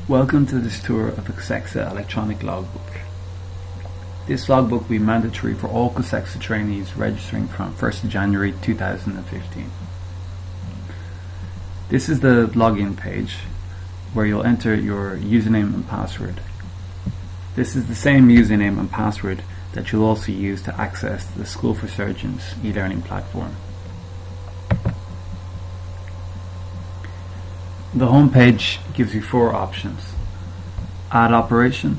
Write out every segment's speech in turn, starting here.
Welcome to this tour of the COSECSA electronic logbook. This logbook will be mandatory for all COSECSA trainees registering from 1st of January 2015. This is the login page where you'll enter your username and password. This is the same username and password that you'll also use to access the School for Surgeons e-learning platform. The home page gives you four options: Add Operation,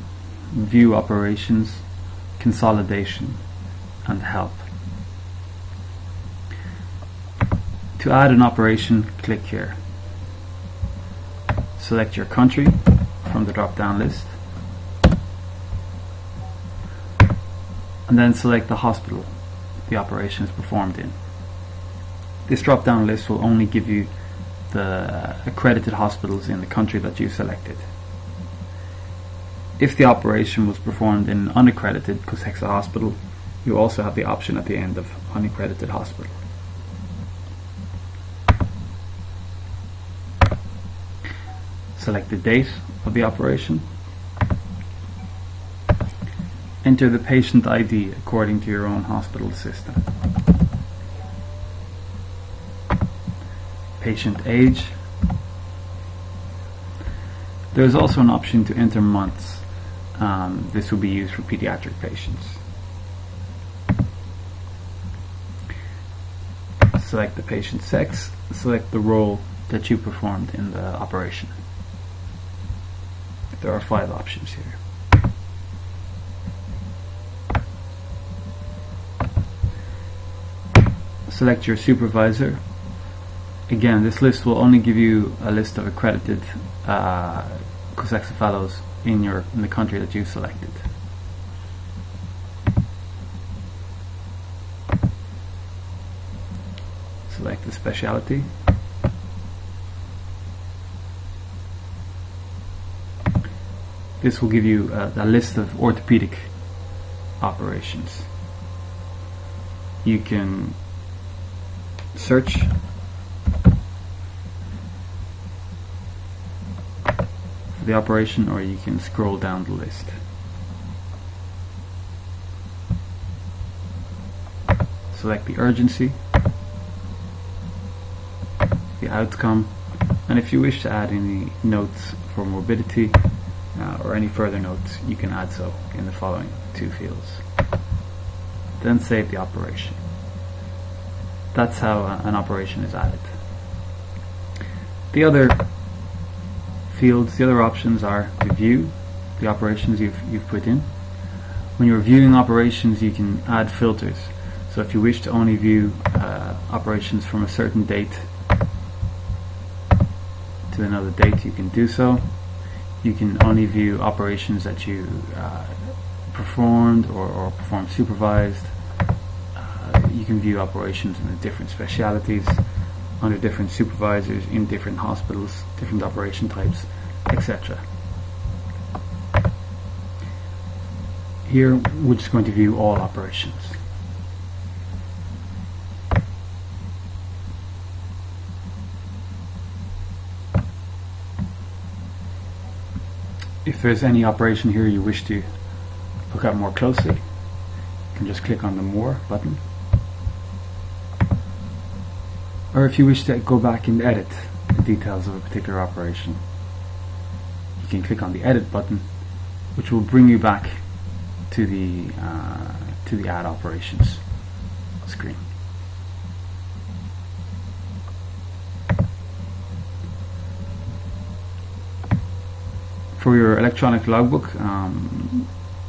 View Operations, Consolidation, and Help. To add an operation, click here. Select your country from the drop-down list, and then select the hospital the operation is performed in. This drop-down list will only give you the accredited hospitals in the country that you selected. If the operation was performed in an unaccredited COSECSA hospital, you also have the option at the end of unaccredited hospital. Select the date of the operation. Enter the patient ID according to your own hospital system. Patient age. There is also an option to enter months. This will be used for pediatric patients. Select the patient's sex. Select the role that you performed in the operation. There are 5 options here. Select your supervisor. Again, this list will only give you a list of accredited COSECSA fellows in the country that you selected. Select the specialty. This will give you a list of orthopedic operations. You can search for the operation, or you can scroll down the list. Select the urgency, the outcome, and if you wish to add any notes for morbidity or any further notes, you can add so in the following 2 fields. Then save the operation. That's how an operation is added. The other fields, the other options are to view the operations you've put in. When you're viewing operations, you can add filters. So if you wish to only view operations from a certain date to another date, you can do so. You can only view operations that you performed or performed supervised. You can view operations in the different specialities, under different supervisors, in different hospitals, different operation types, etc. Here we're just going to view all operations. If there's any operation here you wish to look at more closely, you can just click on the More button. Or if you wish to go back and edit the details of a particular operation, you can click on the Edit button, which will bring you back to the Add Operations screen. For your electronic logbook,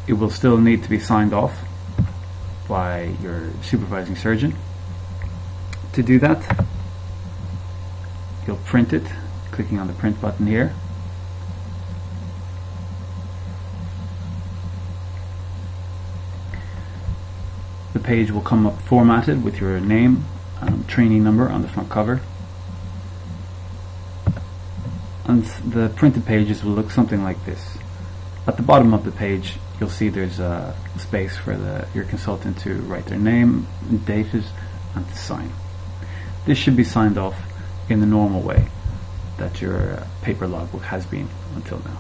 it will still need to be signed off by your supervising surgeon. To do that, you'll print it, clicking on the Print button here. The page will come up formatted with your name and trainee number on the front cover. And the printed pages will look something like this. At the bottom of the page, you'll see there's a space for your consultant to write their name, dated, and to sign. This should be signed off in the normal way. that your paper logbook has been until now.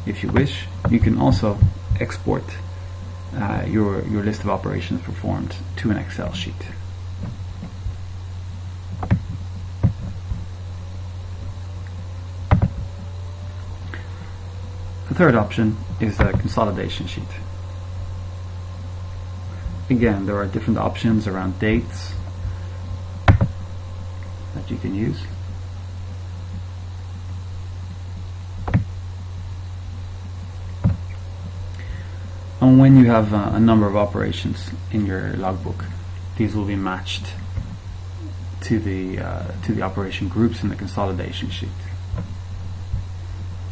If you wish, you can also export your list of operations performed to an Excel sheet. The third option is a consolidation sheet. Again, there are different options around dates that you can use. And when you have a number of operations in your logbook, these will be matched to the operation groups in the consolidation sheet.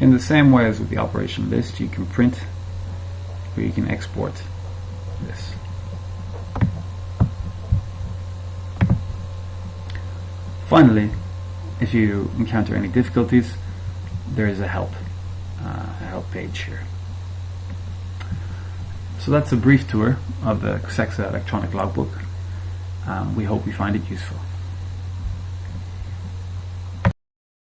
In the same way as with the operation list, you can print or you can export this. Finally, if you encounter any difficulties, there is a help page here. So that's a brief tour of the COSECSA electronic logbook. We hope you find it useful.